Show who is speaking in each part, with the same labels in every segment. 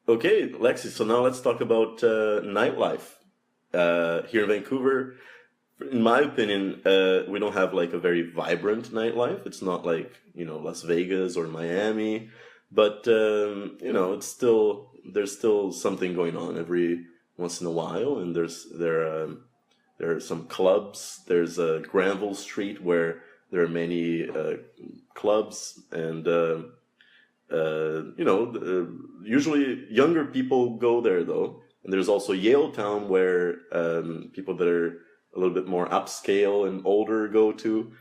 Speaker 1: Okay, Lexi, so now let's talk about nightlife. Here in Vancouver, in my opinion, we don't have like a very vibrant nightlife. It's not like, Las Vegas or Miami, but, it's still, there's still something going on every once in a while. And there are some clubs. There's Granville Street where there are many clubs and, usually younger people go there though. And there's also Yale Town where people that are a little bit more upscale and older go to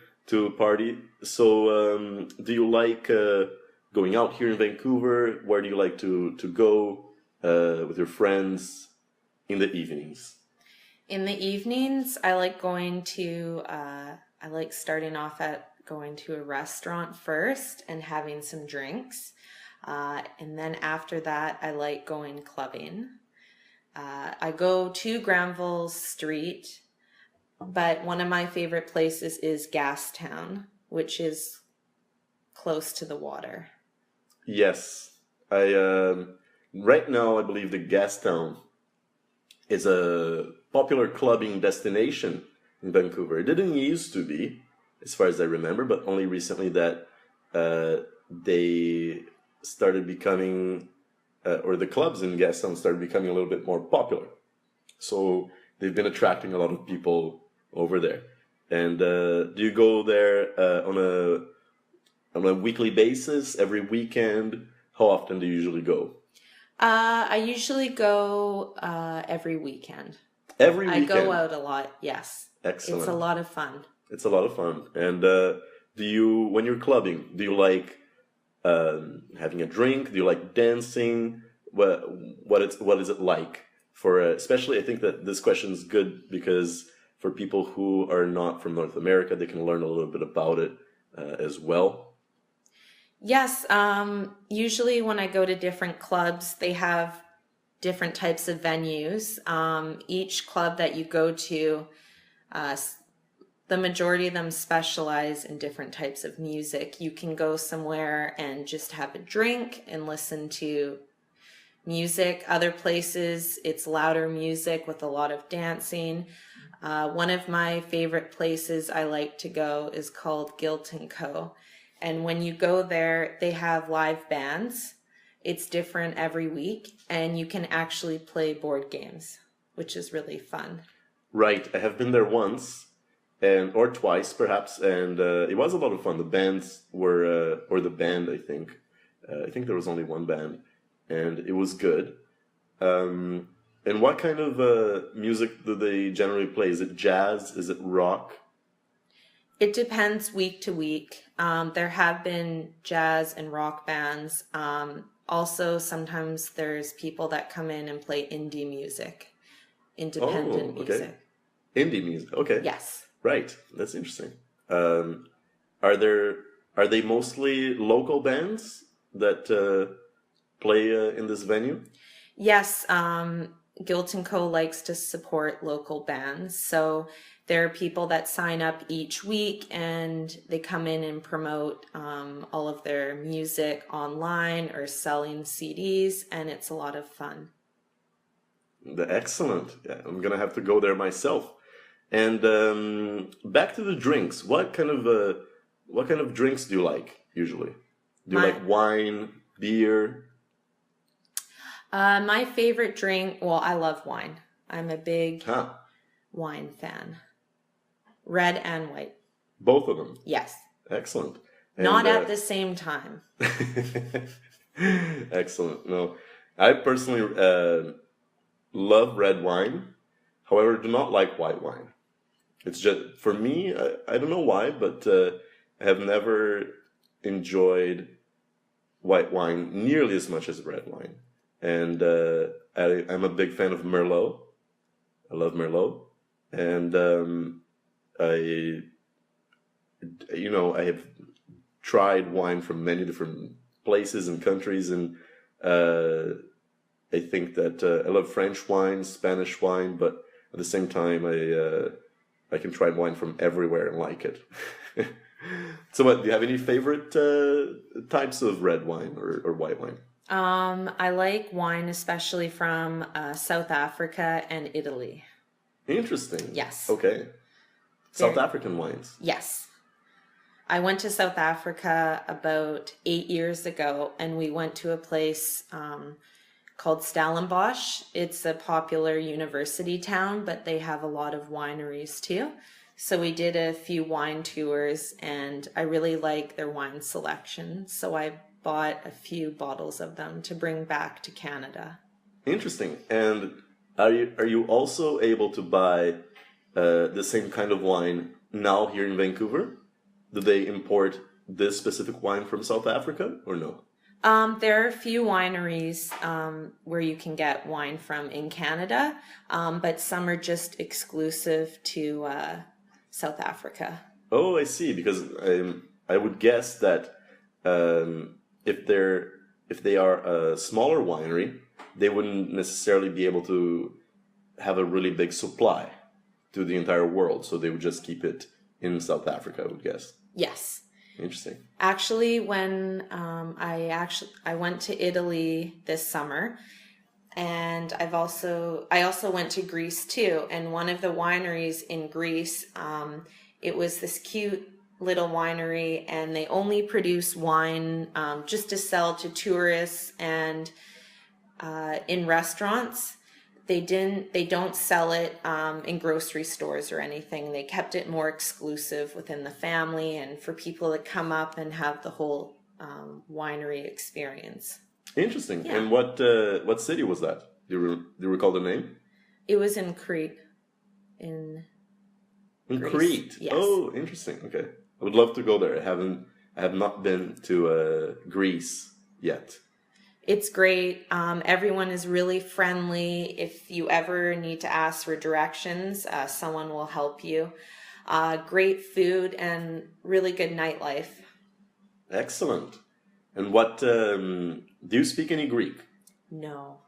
Speaker 1: party. So, do you like going out here in Vancouver? Where do you like to go with your friends in the evenings?
Speaker 2: In the evenings, I like starting off at going to a restaurant first and having some drinks. And then after that, I like going clubbing. I go to Granville Street, but one of my favorite places is Gastown, which is close to the water.
Speaker 1: Yes, I right now I believe the Gastown is a popular clubbing destination in Vancouver. It didn't used to be, as far as I remember, but only recently that they started becoming, or the clubs in Gastown started becoming a little bit more popular. So they've been attracting a lot of people over there. And do you go there on a weekly basis, every weekend? How often do you usually go?
Speaker 2: I usually go every weekend.
Speaker 1: Every
Speaker 2: I
Speaker 1: weekend.
Speaker 2: go out a lot, yes.
Speaker 1: Excellent.
Speaker 2: It's a lot of fun.
Speaker 1: It's a lot of fun. And when you're clubbing, do you like having a drink? Do you like dancing? What is it like? For especially, I think that this question is good because for people who are not from North America, they can learn a little bit about it as well.
Speaker 2: Yes, usually when I go to different clubs, they have different types of venues. Each club that you go to, the majority of them specialize in different types of music. You can go somewhere and just have a drink and listen to music. Other places, it's louder music with a lot of dancing. One of my favorite places I like to go is called Guilt and Co. And when you go there, they have live bands. It's different every week, and you can actually play board games, which is really fun.
Speaker 1: Right, I have been there once, or twice perhaps, and it was a lot of fun. The bands were, or the band, I think. I think there was only one band, and it was good. And what kind of music do they generally play? Is it jazz? Is it rock?
Speaker 2: It depends week to week. There have been jazz and rock bands. Also, sometimes there's people that come in and play indie music, independent music.
Speaker 1: Indie music, okay.
Speaker 2: Yes.
Speaker 1: Right, that's interesting. Are they mostly local bands that play in this venue?
Speaker 2: Yes, Guilt and Co. likes to support local bands. So there are people that sign up each week and they come in and promote all of their music online or selling CDs, and it's a lot of fun.
Speaker 1: Excellent. Yeah, I'm gonna have to go there myself. And back to the drinks. What kind of drinks do you like usually? Do you like wine, beer?
Speaker 2: My favorite drink, well, I love wine. I'm a big wine fan. Red and white.
Speaker 1: Both of them?
Speaker 2: Yes.
Speaker 1: Excellent. And,
Speaker 2: not at the same time.
Speaker 1: Excellent. No, I personally love red wine. However, do not like white wine. It's just, for me, I don't know why, but I have never enjoyed white wine nearly as much as red wine. And I'm a big fan of Merlot. I love Merlot. And I have tried wine from many different places and countries, and I think that I love French wine, Spanish wine, but at the same time, I can try wine from everywhere and like it. So, do you have any favorite types of red wine or white wine?
Speaker 2: I like wine, especially from South Africa and Italy.
Speaker 1: Interesting.
Speaker 2: Yes.
Speaker 1: Okay. South
Speaker 2: Very-
Speaker 1: African wines.
Speaker 2: Yes. I went to South Africa about 8 years ago, and we went to a place called Stellenbosch. It's a popular university town, but they have a lot of wineries too. So we did a few wine tours, and I really like their wine selection. So I bought a few bottles of them to bring back to Canada.
Speaker 1: Interesting. And are you also able to buy the same kind of wine now here in Vancouver? Do they import this specific wine from South Africa or no?
Speaker 2: There are a few wineries where you can get wine from in Canada, but some are just exclusive to South Africa.
Speaker 1: Oh, I see. Because I would guess that if they are a smaller winery, they wouldn't necessarily be able to have a really big supply to the entire world. So they would just keep it in South Africa, I would guess.
Speaker 2: Yes.
Speaker 1: Interesting.
Speaker 2: Actually, when I went to Italy this summer, and I also went to Greece too. And one of the wineries in Greece, it was this cute little winery, and they only produce wine just to sell to tourists and in restaurants. They don't sell it in grocery stores or anything. They kept it more exclusive within the family and for people to come up and have the whole winery experience.
Speaker 1: Interesting.
Speaker 2: Yeah.
Speaker 1: And what city was that? Do you recall the name?
Speaker 2: It was in Crete, in Greece.
Speaker 1: Crete.
Speaker 2: Yes.
Speaker 1: Oh, interesting. Okay, I would love to go there. I have not been to Greece yet.
Speaker 2: It's great. Everyone is really friendly. If you ever need to ask for directions, someone will help you. Great food and really good nightlife.
Speaker 1: Excellent. And what do you speak any Greek?
Speaker 2: No.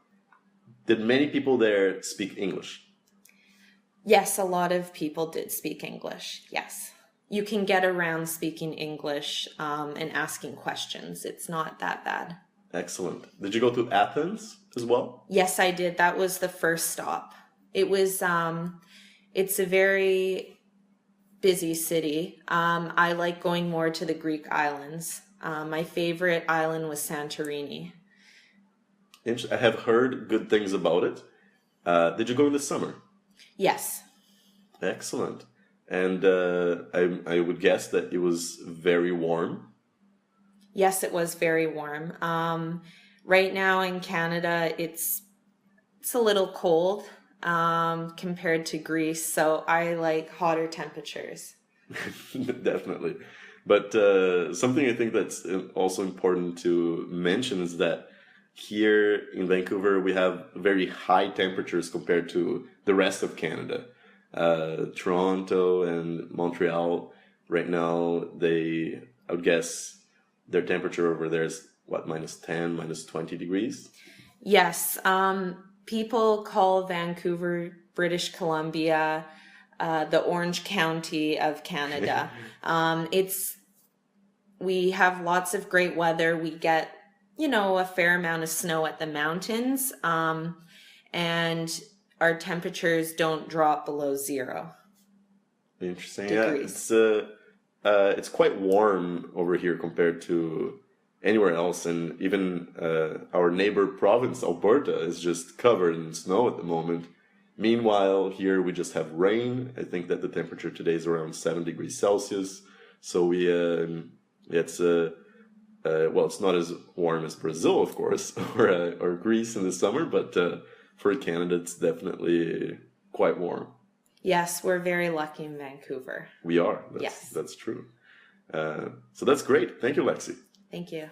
Speaker 1: Did many people there speak English?
Speaker 2: Yes, a lot of people did speak English. Yes. You can get around speaking English and asking questions. It's not that bad.
Speaker 1: Excellent. Did you go to Athens as well?
Speaker 2: Yes, I did. That was the first stop. It was, it's a very busy city. I like going more to the Greek islands. My favorite island was Santorini.
Speaker 1: I have heard good things about it. Did you go in the summer?
Speaker 2: Yes.
Speaker 1: Excellent. And I would guess that it was very warm.
Speaker 2: Yes, it was very warm. Right now in Canada, it's a little cold compared to Greece, so I like hotter temperatures.
Speaker 1: Definitely. But something I think that's also important to mention is that here in Vancouver, we have very high temperatures compared to the rest of Canada. Toronto and Montreal, right now, I would guess their temperature over there is what, -10, -20 degrees?
Speaker 2: Yes. People call Vancouver, British Columbia, the Orange County of Canada. We have lots of great weather. We get, a fair amount of snow at the mountains. And our temperatures don't drop below 0
Speaker 1: Interesting.
Speaker 2: degrees.
Speaker 1: Yeah, it's quite warm over here compared to anywhere else, and even our neighbor province, Alberta, is just covered in snow at the moment. Meanwhile, here we just have rain. I think that the temperature today is around 7 degrees Celsius. So it's it's not as warm as Brazil, of course, or Greece in the summer, but for Canada, it's definitely quite warm.
Speaker 2: Yes, we're very lucky in Vancouver.
Speaker 1: We are.
Speaker 2: Yes.
Speaker 1: That's true. So that's great. Thank you, Lexi.
Speaker 2: Thank you.